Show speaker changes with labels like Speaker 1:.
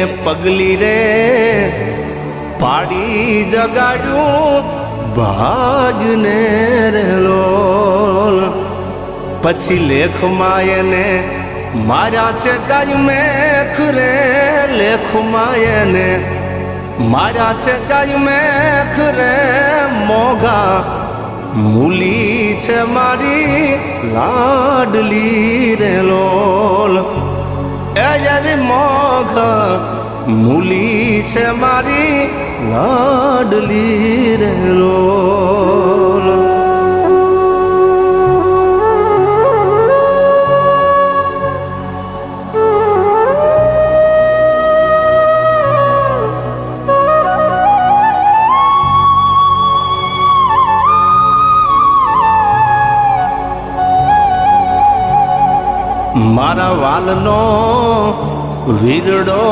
Speaker 1: એને પગલી રે પાડી જગાડ્યું ભાગને રે લોલ પછી લેખમાં એને માર્યા છે ગાય મેખ રે લેખમાં એને માર્યા છે ગાય મેખ રે મોઘા મૂલી છે મારી લાડલી રે લોલ એ જેવી મોઘા મૂલી છે મારી લાડલી રે લોલ મારા વાલનો વીરડો